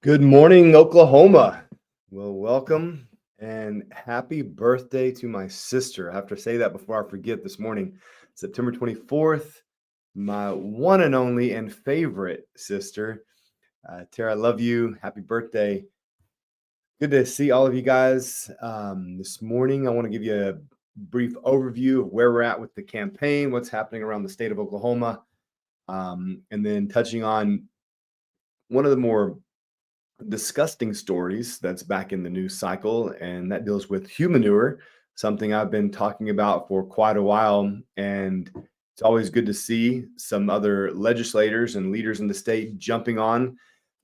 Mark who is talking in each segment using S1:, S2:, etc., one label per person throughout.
S1: Good morning, Oklahoma. Well, welcome and happy birthday to my sister. I have to say that before I forget this morning. September 24th, my one and only and favorite sister. Tara, I love you. Happy birthday. Good to see all of you guys. This morning, I want to give you a brief overview of where we're at with the campaign, what's happening around the state of Oklahoma, and then touching on one of the more disgusting stories that's back in the news cycle, and that deals with Humanure, something I've been talking about for quite a while. And it's always good to see some other legislators and leaders in the state jumping on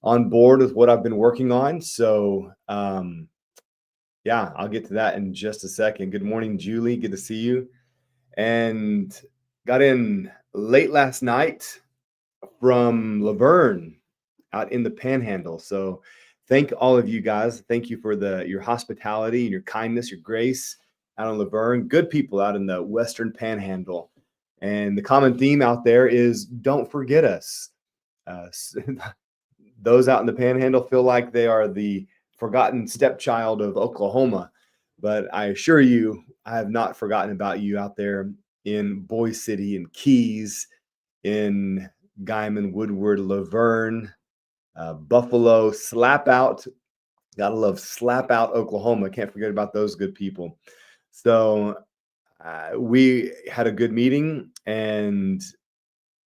S1: board with what I've been working on. So, yeah, I'll get to that in just a second. Good morning, Julie. Good to see you. And got in late last night from Laverne out in the Panhandle. So thank all of you guys. Thank you for your hospitality and your kindness, your grace out in Laverne. Good people out in the Western Panhandle. And the common theme out there is don't forget us. Those out in the Panhandle feel like they are the forgotten stepchild of Oklahoma. But I assure you, I have not forgotten about you out there in Boise City, in Keys, in Guyman, Woodward, Laverne, Buffalo, Slap Out. Gotta love Slap Out, Oklahoma. Can't forget about those good people. So we had a good meeting and,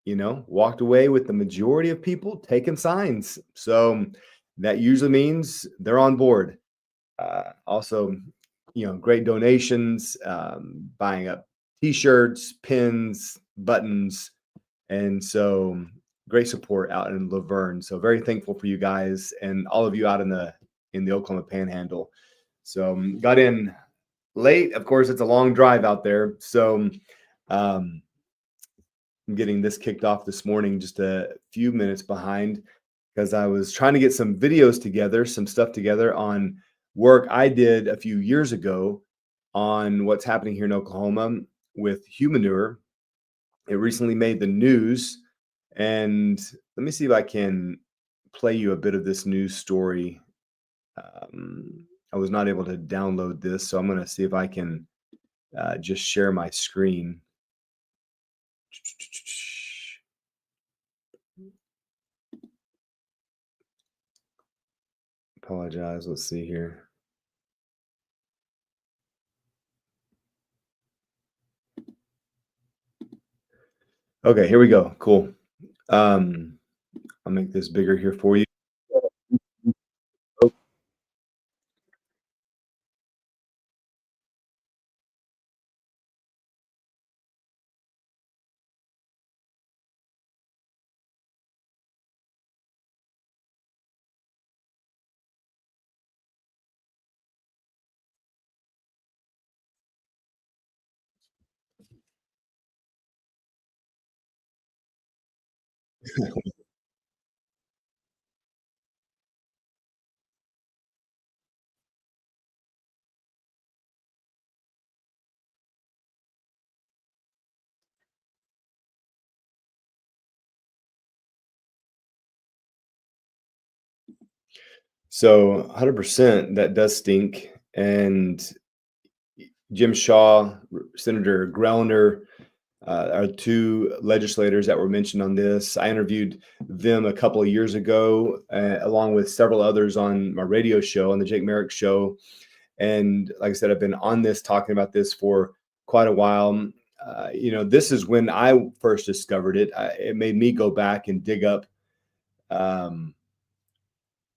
S1: walked away with the majority of people taking signs. So that usually means they're on board. Also, great donations, buying up T-shirts, pins, buttons. And so great support out in Laverne. So very thankful for you guys and all of you out in the Oklahoma Panhandle. So got in late. Of course, it's a long drive out there. So I'm getting this kicked off this morning just a few minutes behind because I was trying to get some videos together, some stuff together on work I did a few years ago on what's happening here in Oklahoma with Humanure. It recently made the news. And let me see if I can play you a bit of this news story. I was not able to download this, so I'm going to see if I can just share my screen. Apologize. Let's see here. Okay, here we go. Cool. I'll make this bigger here for you. So 100% that does stink. And Jim Shaw, Senator Grellner, are two legislators that were mentioned on this. I interviewed them a couple of years ago, along with several others on my radio show, on the Jake Merrick Show. And like I said, I've been on this, talking about this for quite a while. This is when I first discovered it. It made me go back and dig up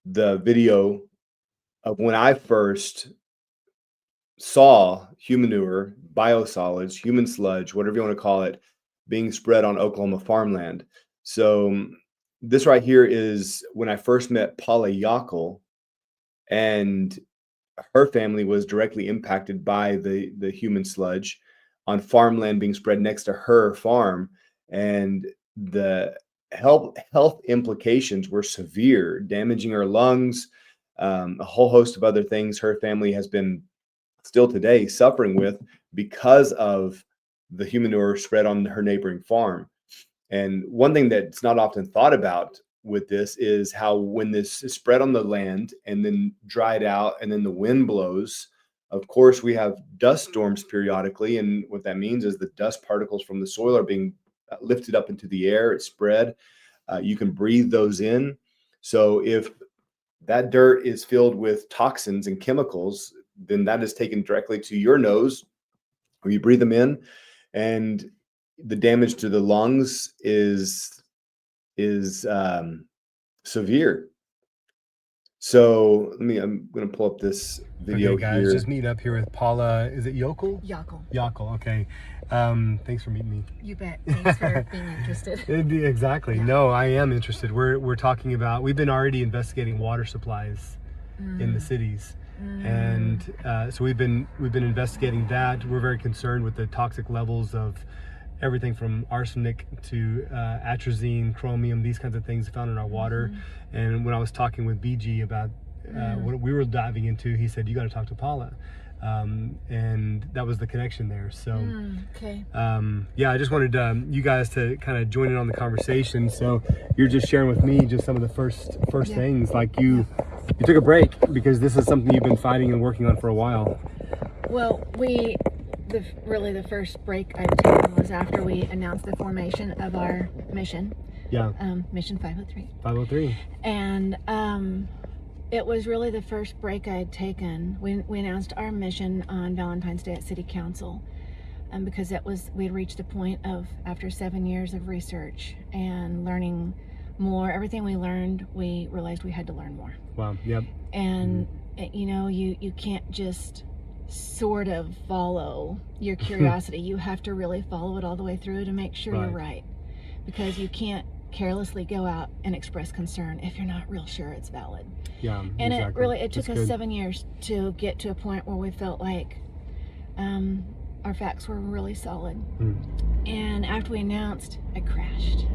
S1: the video of when I first saw humanure, biosolids, human sludge, whatever you want to call it, being spread on Oklahoma farmland. So this right here is when I first met Paula Yockel, and her family was directly impacted by the human sludge on farmland being spread next to her farm. And the health implications were severe, damaging her lungs, a whole host of other things her family has been still today suffering with because of the humanure spread on her neighboring farm. And one thing that's not often thought about with this is how when this is spread on the land and then dried out and then the wind blows, of course, we have dust storms periodically. And what that means is the dust particles from the soil are being lifted up into the air. It's spread. You can breathe those in. So if that dirt is filled with toxins and chemicals, then that is taken directly to your nose, or you breathe them in, and the damage to the lungs is severe. So I'm going to pull up this video.
S2: Okay, guys,
S1: here.
S2: Just meeting up here with Paula. Is it Yokel?
S3: Yokel.
S2: Yokel, okay. Thanks for meeting me.
S3: You bet. Thanks for being interested.
S2: Exactly. Yeah. No, I am interested. We're talking about, we've been already investigating water supplies in the cities. And so we've been investigating that. We're very concerned with the toxic levels of everything from arsenic to atrazine, chromium, these kinds of things found in our water. And when I was talking with BG about what we were diving into, he said, you got to talk to Paula. And that was the connection there. So
S3: okay.
S2: Yeah, I just wanted you guys to kind of join in on the conversation. So you're just sharing with me just some of the first things, like you took a break because this is something you've been fighting and working on for a while.
S3: Well, really the first break I've taken was after we announced the formation of our mission.
S2: Yeah.
S3: Mission 503.
S2: 503.
S3: And it was really the first break I had taken. We announced our mission on Valentine's Day at City Council, because we had reached the point of, after 7 years of research and learning more, everything we learned, we realized we had to learn more.
S2: Wow. Yep.
S3: And you can't just sort of follow your curiosity. You have to really follow it all the way through to make sure you're right, because you can't carelessly go out and express concern if you're not real sure it's valid.
S2: Yeah,
S3: and
S2: exactly.
S3: it took us 7 years to get to a point where we felt like our facts were really solid. And after we announced, I crashed.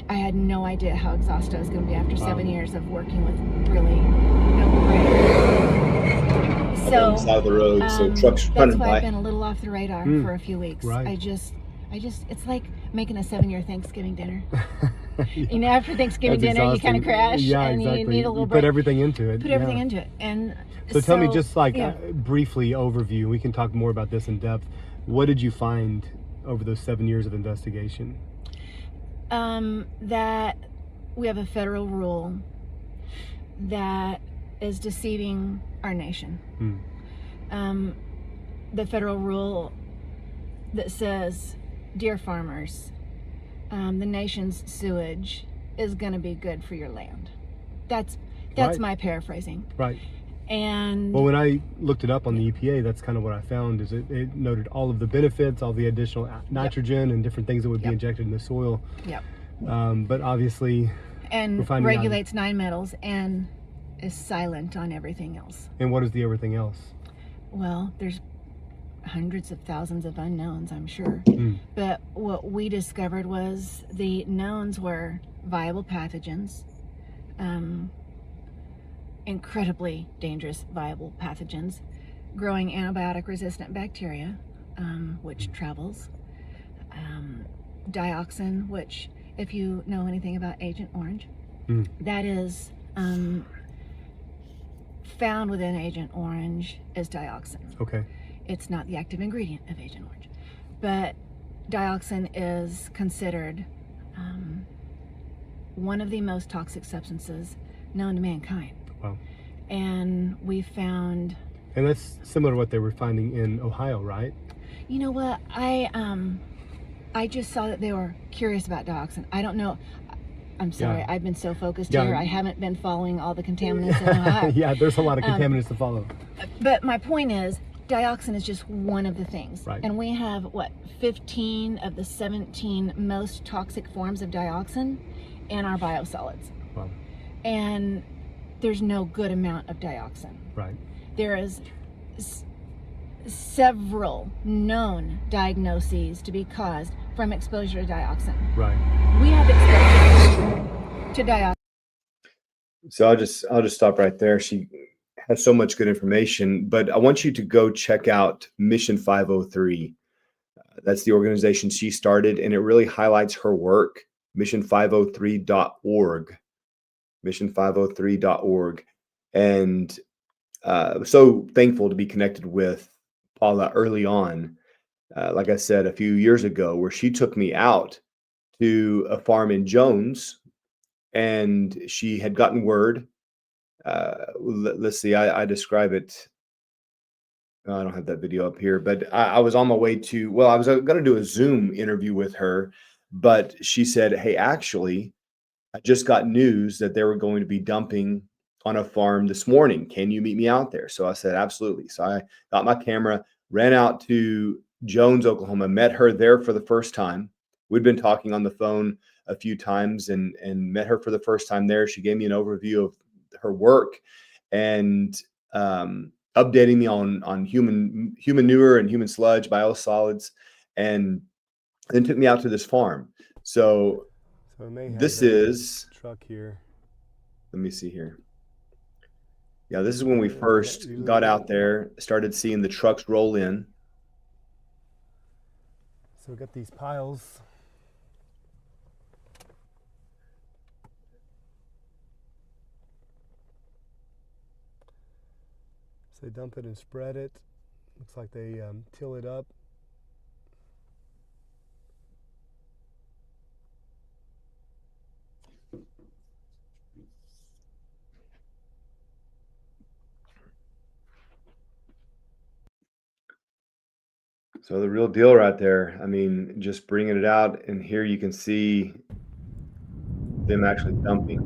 S3: I had no idea how exhausted I was going to be after 7 years of working with really no break. So
S1: on the side of the road, so trucks running by.
S3: That's why I've been a little off the radar for a few weeks.
S2: Right.
S3: I just, it's like making a 7-year Thanksgiving dinner. After Thanksgiving dinner, you kind of crash, and you need a little break.
S2: Put everything into it.
S3: Put everything into it, and
S2: so tell me, just like briefly overview. We can talk more about this in depth. What did you find over those 7 years of investigation?
S3: That we have a federal rule that is deceiving our nation. The federal rule that says, dear farmers, the nation's sewage is going to be good for your land. That's
S2: right.
S3: My paraphrasing.
S2: Right.
S3: And
S2: well, when I looked it up on the EPA, that's kind of what I found. Is it noted all of the benefits, all the additional nitrogen and different things that would be injected in the soil.
S3: Yep.
S2: But obviously,
S3: and regulates 9 metals and is silent on everything else.
S2: And what is the everything else?
S3: Well, there's hundreds of thousands of unknowns, I'm sure. But what we discovered was the knowns were viable pathogens, incredibly dangerous viable pathogens, growing antibiotic resistant bacteria, which travels, dioxin, which, if you know anything about Agent Orange, that is found within Agent Orange is dioxin.
S2: Okay.
S3: It's not the active ingredient of Agent Orange, but dioxin is considered one of the most toxic substances known to mankind.
S2: Wow.
S3: And we found...
S2: And that's similar to what they were finding in Ohio, right?
S3: You know what? I just saw that they were curious about dioxin. I don't know. I'm sorry, I've been so focused here. I haven't been following all the contaminants in Ohio.
S2: Yeah, there's a lot of contaminants to follow.
S3: But my point is, dioxin is just one of the things.
S2: Right.
S3: And we have, 15 of the 17 most toxic forms of dioxin in our biosolids.
S2: Wow.
S3: And there's no good amount of dioxin.
S2: Right.
S3: There is several known diagnoses to be caused from exposure to dioxin.
S2: Right.
S3: We have exposure to dioxin.
S1: So I'll just stop right there. She has so much good information, but I want you to go check out Mission 503. That's the organization she started, and it really highlights her work mission503.org, mission503.org. And so thankful to be connected with Paula early on. Like I said, a few years ago, where she took me out to a farm in Jones, and she had gotten word. Let's see, I describe it. I don't have that video up here, but I was on my way to, well, I was going to do a Zoom interview with her, but she said, "Hey, actually, I just got news that they were going to be dumping on a farm this morning. Can you meet me out there?" So I said, absolutely. So I got my camera, ran out to Jones, Oklahoma, met her there for the first time. We'd been talking on the phone a few times, and met her for the first time there. She gave me an overview of her work, and updating me on Humanure and human sludge, biosolids, and then took me out to this farm. So
S2: So it may have
S1: this
S2: a
S1: is,
S2: truck here.
S1: let me see here. Yeah, this is when we first got out there, started seeing the trucks roll in.
S2: So we got these piles. So they dump it and spread it. Looks like they till it up.
S1: So the real deal right there. I mean, just bringing it out, and here you can see them actually dumping.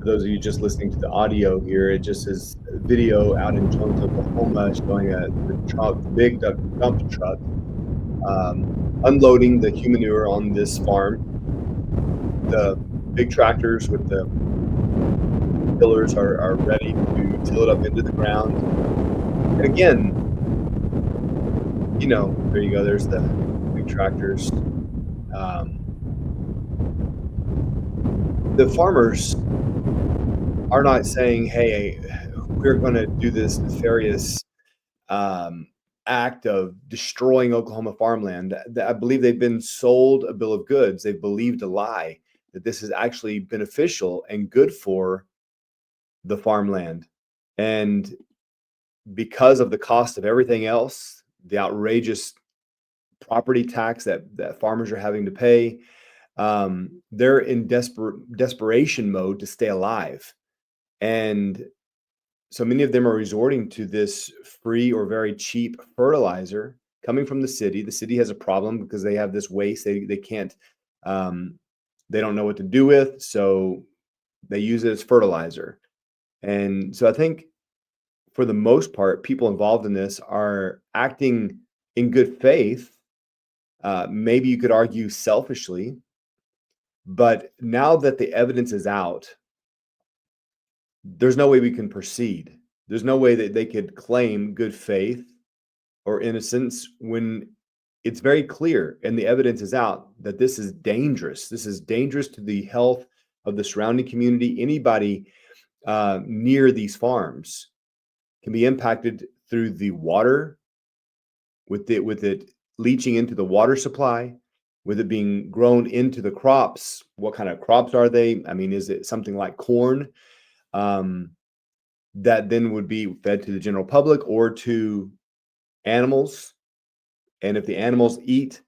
S1: For those of you just listening to the audio here, it just is a video out in Jones, Oklahoma, showing the big dump truck unloading the Humanure on this farm. The big tractors with the tillers are ready to till it up into the ground. And again, there you go. There's the big tractors. The farmers are not saying, "Hey, we're going to do this nefarious act of destroying Oklahoma farmland." I believe they've been sold a bill of goods. They've believed a lie that this is actually beneficial and good for the farmland. And because of the cost of everything else, the outrageous property tax that farmers are having to pay, they're in desperation mode to stay alive. And so many of them are resorting to this free or very cheap fertilizer coming from the city. The city has a problem because they have this waste they can't, they don't know what to do with, so they use it as fertilizer. And so I think, for the most part, people involved in this are acting in good faith. Maybe you could argue selfishly, but now that the evidence is out, there's no way we can proceed. There's no way that they could claim good faith or innocence when it's very clear and the evidence is out that this is dangerous. This is dangerous to the health of the surrounding community. Anybody near these farms can be impacted through the water, with it leaching into the water supply, with it being grown into the crops. What kind of crops are they? I mean, is it something like corn that then would be fed to the general public or to animals? And if the animals eat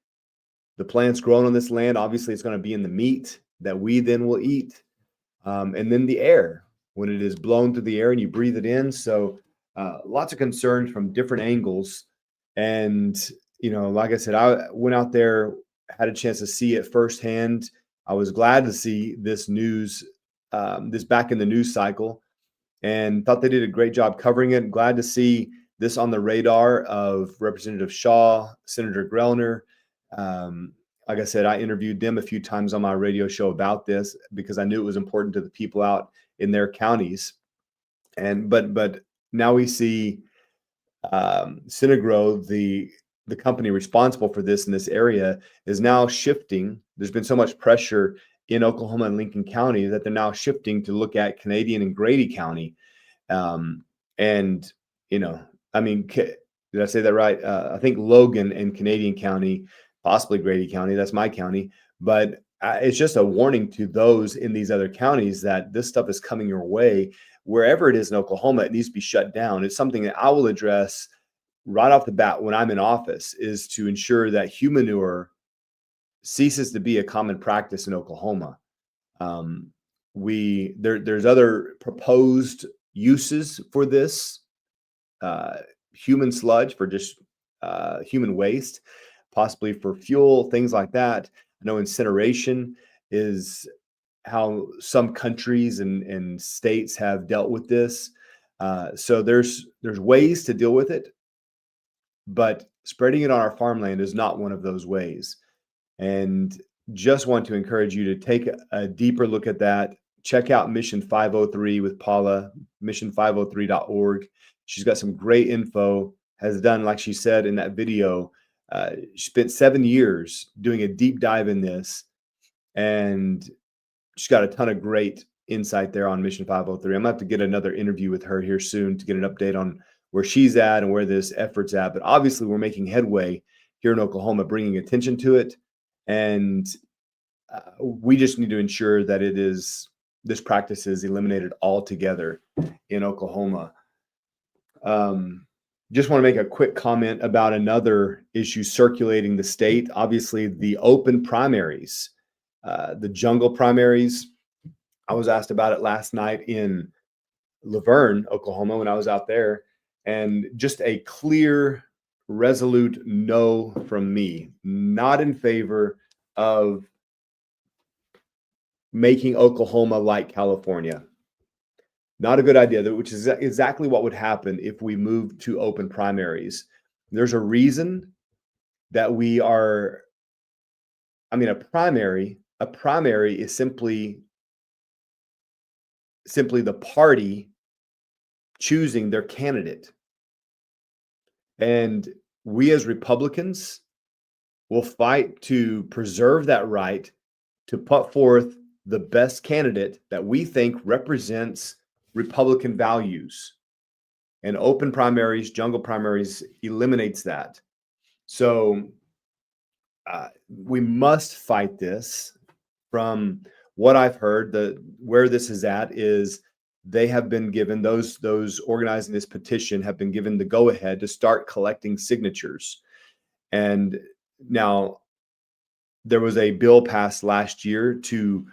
S1: the plants grown on this land, obviously it's going to be in the meat that we then will eat. And then the air, when it is blown through the air and you breathe it in. So lots of concerns from different angles. And, like I said, I went out there, had a chance to see it firsthand. I was glad to see this news, this back in the news cycle, and thought they did a great job covering it. Glad to see this on the radar of Representative Shaw, Senator Grellner. Like I said, I interviewed them a few times on my radio show about this because I knew it was important to the people out in their counties. And but now we see Synagro, the company responsible for this in this area, is now shifting. There's been so much pressure in Oklahoma and Lincoln County that they're now shifting to look at Canadian and Grady County. And I mean, Did I say that right? I think Logan and Canadian County, possibly Grady County. That's my county. But it's just a warning to those in these other counties that this stuff is coming your way. Wherever it is in Oklahoma, it needs to be shut down. It's something that I will address right off the bat when I'm in office, is to ensure that Humanure ceases to be a common practice in Oklahoma. There's other proposed uses for this, human sludge for just human waste, possibly for fuel, things like that. I know incineration is how some countries and states have dealt with this. So there's ways to deal with it, but spreading it on our farmland is not one of those ways. And just want to encourage you to take a deeper look at that. Check out Mission 503 with Paula, mission503.org. She's got some great info, has done, like she said in that video, she spent 7 years doing a deep dive in this, and she's got a ton of great insight there on Mission 503. I'm going to have to get another interview with her here soon to get an update on where she's at and where this effort's at. But obviously, we're making headway here in Oklahoma, bringing attention to it. And we just need to ensure that this practice is eliminated altogether in Oklahoma. Just want to make a quick comment about another issue circulating the state. Obviously, the open primaries, the jungle primaries. I was asked about it last night in Laverne, Oklahoma, when I was out there, and just a clear, resolute no from me. Not in favor of making Oklahoma like California. Not a good idea, which is exactly what would happen if we moved to open primaries. There's a reason that we are, a primary is simply the party choosing their candidate. And we as Republicans will fight to preserve that right to put forth the best candidate that we think represents Republican values. And open primaries, jungle primaries eliminates that. So we must fight this. From what I've heard, where this is at is they have been given, those organizing this petition have been given the go-ahead to start collecting signatures. And now there was a bill passed last year to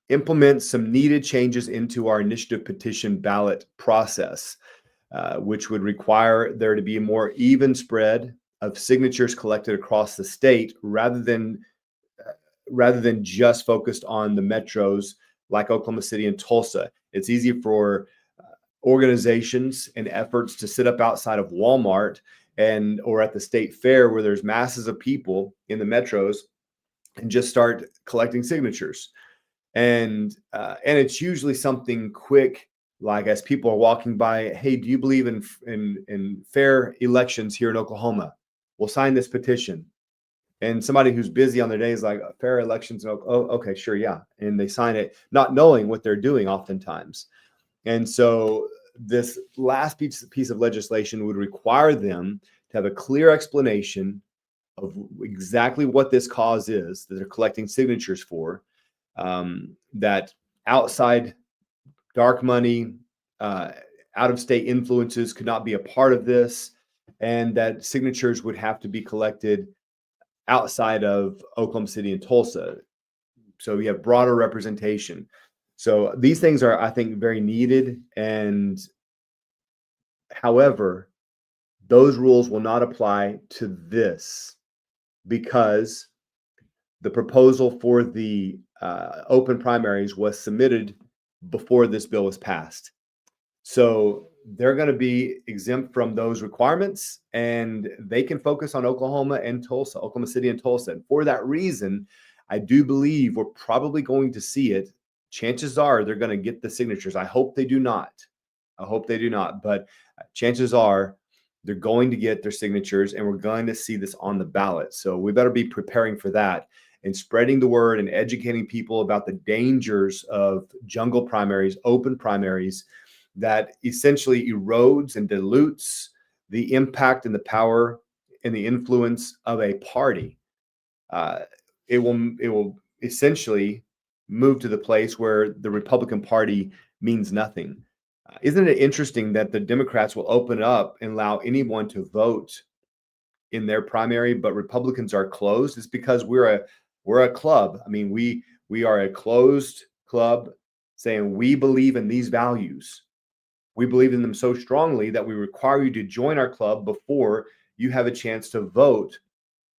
S1: implement some needed changes into our initiative petition ballot process, which would require there to be a more even spread of signatures collected across the state rather than just focused on the metros like Oklahoma City and Tulsa. It's easy for organizations and efforts to sit up outside of Walmart or at the state fair where there's masses of people in the metros and just start collecting signatures. And it's usually something quick, like as people are walking by, hey, do you believe in fair elections here in Oklahoma? We'll sign this petition. And somebody who's busy on their day is like, fair elections. Oh, okay, sure, yeah. And they sign it, not knowing what they're doing oftentimes. And so this last piece of legislation would require them to have a clear explanation of exactly what this cause is that they're collecting signatures for, that outside dark money, out-of-state influences could not be a part of this, and that signatures would have to be collected outside of Oklahoma City and Tulsa. So we have broader representation. So these things are, I think, very needed. And however, those rules will not apply to this because the proposal for the open primaries was submitted before this bill was passed. So they're going to be exempt from those requirements, and they can focus on Oklahoma City and Tulsa. And for that reason, I do believe we're probably going to see it. Chances are they're going to get the signatures. I hope they do not. But chances are they're going to get their signatures, and we're going to see this on the ballot. So we better be preparing for that and spreading the word and educating people about the dangers of jungle primaries, open primaries, that essentially erodes and dilutes the impact and the power and the influence of a party. It will essentially move to the place where the Republican Party means nothing. Isn't it interesting that the Democrats will open up and allow anyone to vote in their primary, but Republicans are closed? It's because we're a club. I mean, we are a closed club saying we believe in these values. We believe in them so strongly that we require you to join our club before you have a chance to vote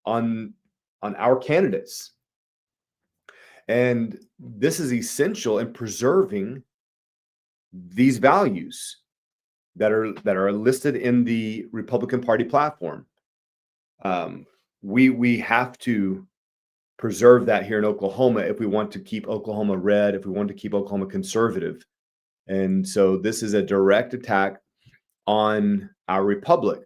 S1: on our candidates. And this is essential in preserving these values that are listed in the Republican Party platform. We have to preserve that here in Oklahoma if we want to keep Oklahoma red, if we want to keep Oklahoma conservative. And so this is a direct attack on our republic.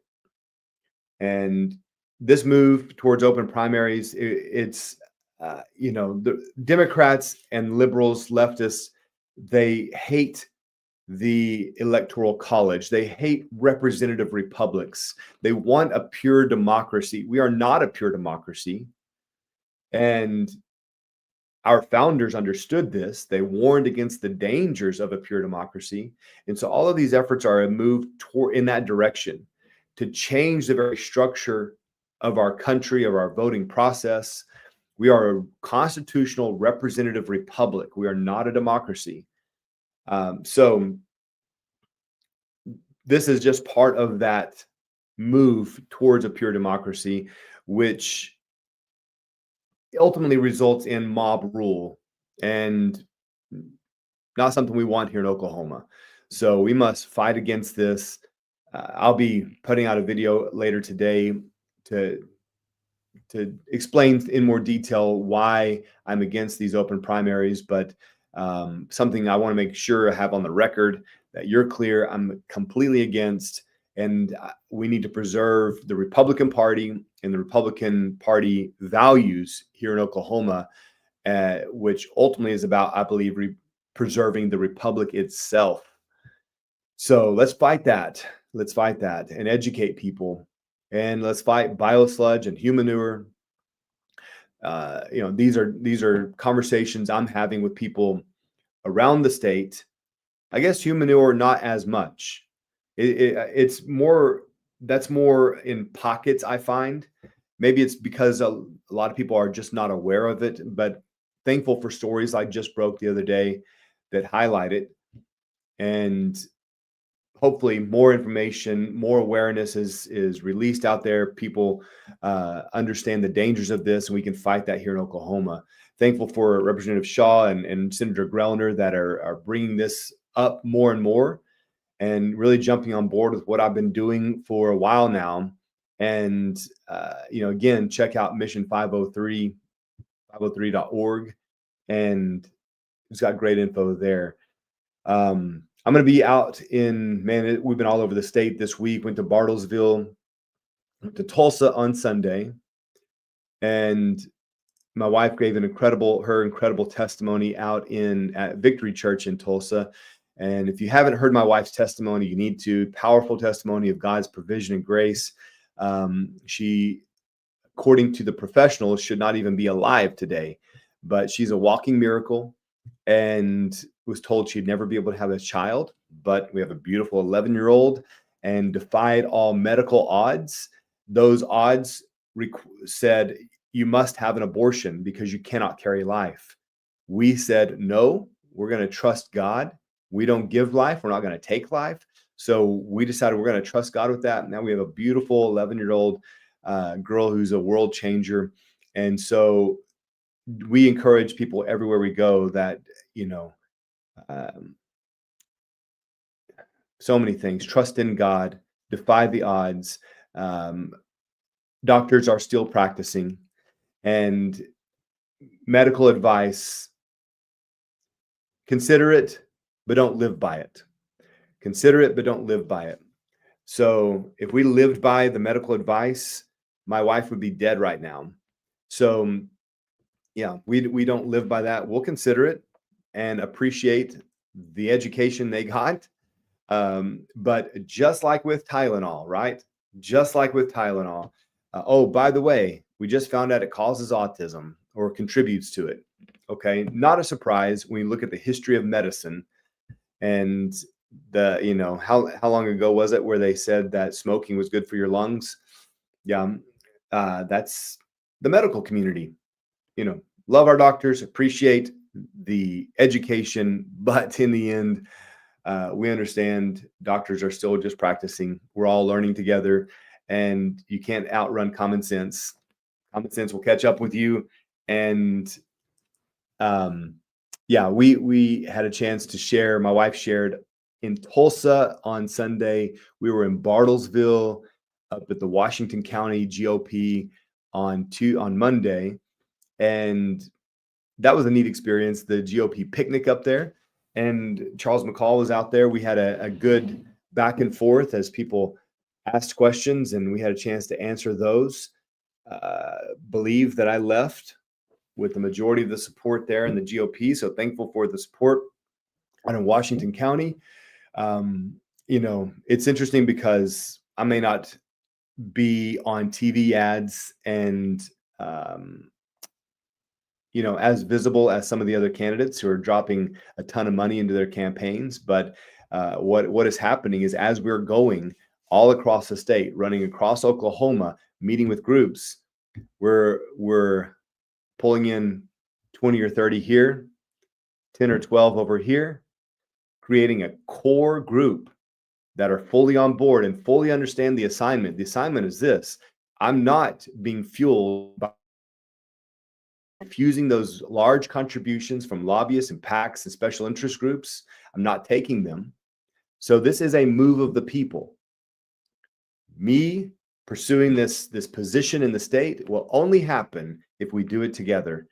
S1: And this move towards open primaries, it's the Democrats and liberals, leftists, they hate the electoral college. They hate representative republics. They want a pure democracy. We are not a pure democracy. And our founders understood this. They warned against the dangers of a pure democracy. And so all of these efforts are a move in that direction to change the very structure of our country, of our voting process. We are a constitutional representative republic. We are not a democracy. So this is just part of that move towards a pure democracy, which ultimately results in mob rule, and not something we want here in Oklahoma. So we must fight against this. I'll be putting out a video later today to explain in more detail why I'm against these open primaries, but something I want to make sure I have on the record that you're clear. I'm completely against, and we need to preserve the Republican Party and the Republican Party values here in Oklahoma, which ultimately is about, I believe, preserving the republic itself. So let's fight that. Let's fight that and educate people. And let's fight biosludge and Humanure. These are conversations I'm having with people around the state. I guess Humanure not as much. It's more, that's more in pockets, I find. Maybe it's because a lot of people are just not aware of it, but thankful for stories I just broke the other day that highlight it. And hopefully more information, more awareness is released out there. People understand the dangers of this, and we can fight that here in Oklahoma. Thankful for Representative Shaw and Senator Grellner that are bringing this up more and more, and really jumping on board with what I've been doing for a while now. And, again, check out Mission 503, 503.org, and it's got great info there. I'm going to be out we've been all over the state this week. Went to Bartlesville, went to Tulsa on Sunday, and my wife gave her incredible testimony out at Victory Church in Tulsa. And if you haven't heard my wife's testimony, you need to. Powerful testimony of God's provision and grace. She, according to the professionals, should not even be alive today, but she's a walking miracle, and was told she'd never be able to have a child. But we have a beautiful 11-year-old, and defied all medical odds. Those odds said you must have an abortion because you cannot carry life. We said, no, we're going to trust God. We don't give life. We're not going to take life. So we decided we're going to trust God with that. Now we have a beautiful 11-year-old girl who's a world changer. And so we encourage people everywhere we go that, so many things. Trust in God, defy the odds. Doctors are still practicing, and medical advice, consider it, but don't live by it. Consider it, but don't live by it. So if we lived by the medical advice, my wife would be dead right now. So yeah, we don't live by that. We'll consider it and appreciate the education they got. But just like with Tylenol, right? Just like with Tylenol. Oh, by the way, we just found out it causes autism or contributes to it. Okay, not a surprise when you look at the history of medicine and how long ago was it where they said that smoking was good for your lungs? Yeah, that's the medical community. Love our doctors, appreciate the education, but in the end, we understand doctors are still just practicing. We're all learning together, and you can't outrun common sense. Common sense will catch up with you. And yeah, we had a chance to share. My wife shared in Tulsa on Sunday. We were in Bartlesville up at the Washington County GOP on Monday, and that was a neat experience. The GOP picnic up there, and Charles McCall was out there. We had a good back and forth as people asked questions, and we had a chance to answer those. Believe that I left with the majority of the support there in the GOP. So thankful for the support out in Washington County. It's interesting because I may not be on TV ads and as visible as some of the other candidates who are dropping a ton of money into their campaigns. But what is happening is as we're going all across the state, running across Oklahoma, meeting with groups, we're pulling in 20 or 30 here, 10 or 12 over here, creating a core group that are fully on board and fully understand the assignment. The assignment is this: I'm not being fueled by refusing those large contributions from lobbyists and PACs and special interest groups. I'm not taking them. So this is a move of the people. Me pursuing this position in the state will only happen if we do it together.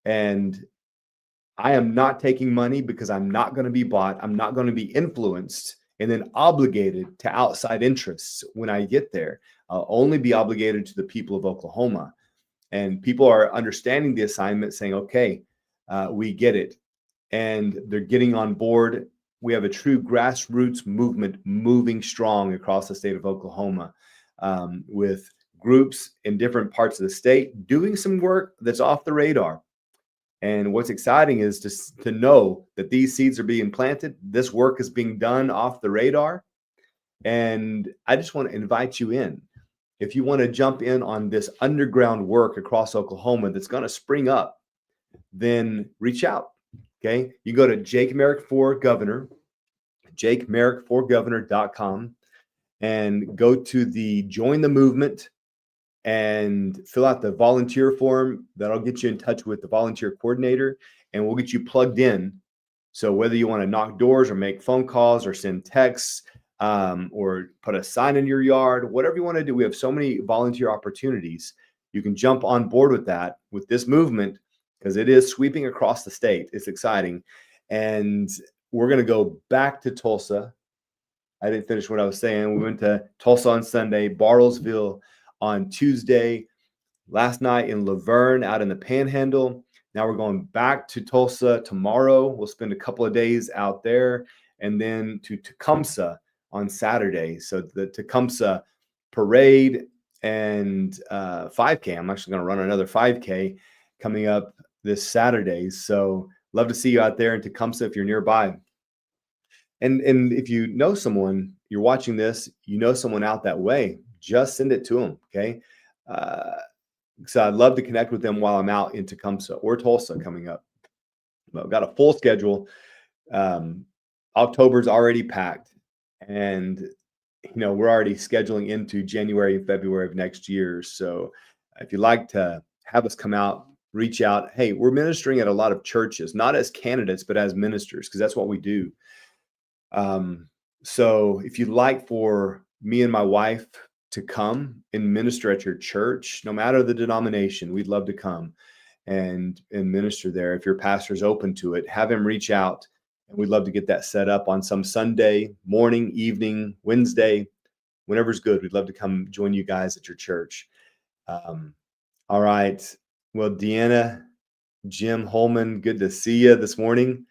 S1: And I am not taking money because I'm not going to be bought. I'm not going to be influenced and then obligated to outside interests when I get there. I'll only be obligated to the people of Oklahoma. And people are understanding the assignment, saying, okay, we get it. And they're getting on board. We have a true grassroots movement moving strong across the state of Oklahoma, with groups in different parts of the state doing some work that's off the radar. And what's exciting is just to know that these seeds are being planted. This work is being done off the radar. And I just want to invite you in. If you want to jump in on this underground work across Oklahoma that's going to spring up, then reach out. Okay. You go to Jake Merrick for Governor, JakeMerrickForGovernor.com, and go to the Join the Movement and fill out the volunteer form. That'll get you in touch with the volunteer coordinator, and we'll get you plugged in. So whether you want to knock doors or make phone calls or send texts, or put a sign in your yard, whatever you want to do, we have so many volunteer opportunities. You can jump on board with that, with this movement, because it is sweeping across the state. It's exciting. And we're going to go back to Tulsa. I didn't finish what I was saying. We went to Tulsa on Sunday, Bartlesville on Tuesday, last night in Laverne out in the Panhandle. Now we're going back to Tulsa tomorrow. We'll spend a couple of days out there, and then to Tecumseh on Saturday. So the Tecumseh parade and 5K. I'm actually going to run another 5K coming up this Saturday. So love to see you out there in Tecumseh if you're nearby. And if you know someone, you're watching this, you know someone out that way, just send it to them. Okay. So I'd love to connect with them while I'm out in Tecumseh or Tulsa coming up. But I've got a full schedule. October's already packed, and we're already scheduling into January and February of next year. So if you'd like to have us come out, reach out. Hey, we're ministering at a lot of churches, not as candidates, but as ministers, because that's what we do. So if you'd like for me and my wife to come and minister at your church, no matter the denomination, we'd love to come and minister there. If your pastor's open to it, have him reach out, and we'd love to get that set up on some Sunday morning, evening, Wednesday, whenever's good. We'd love to come join you guys at your church. All right. Well, Deanna, Jim Holman, good to see you this morning,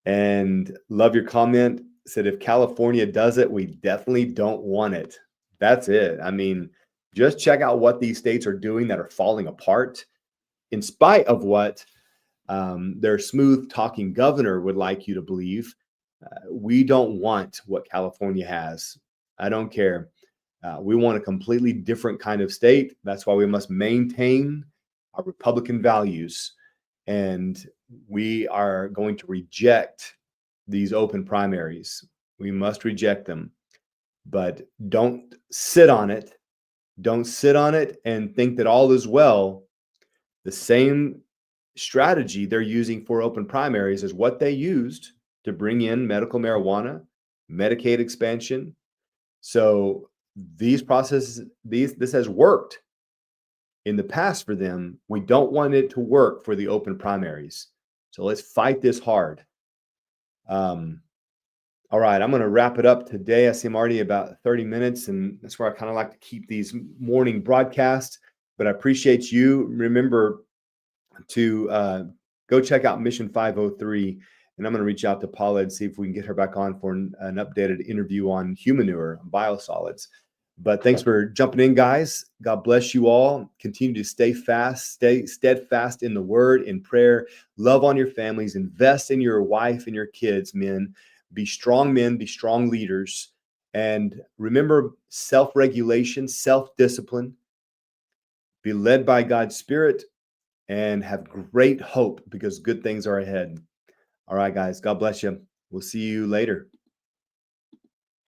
S1: and love your comment. said, if California does it, we definitely don't want it. That's it. I mean, just check out what these states are doing that are falling apart, in spite of what their smooth talking governor would like you to believe. We don't want what California has. I don't care. We want a completely different kind of state. That's why we must maintain our Republican values. And we are going to reject these open primaries. We must reject them. But don't sit on it. Don't sit on it and think that all is well. The same strategy they're using for open primaries is what they used to bring in medical marijuana, Medicaid expansion. So these processes, this has worked in the past for them. We don't want it to work for the open primaries. So let's fight this hard. All right, I'm going to wrap it up today. I see I'm already about 30 minutes, and that's where I kind of like to keep these morning broadcasts. But I appreciate you. Remember to go check out Mission 503, and I'm going to reach out to Paula and see if we can get her back on for an updated interview on Humanure, biosolids. But thanks for jumping in, guys. God bless you all. Continue to stay steadfast in the word, in prayer. Love on your families. Invest in your wife and your kids, men. Be strong men, be strong leaders. And remember self-regulation, self-discipline. Be led by God's Spirit and have great hope because good things are ahead. All right, guys. God bless you. We'll see you later.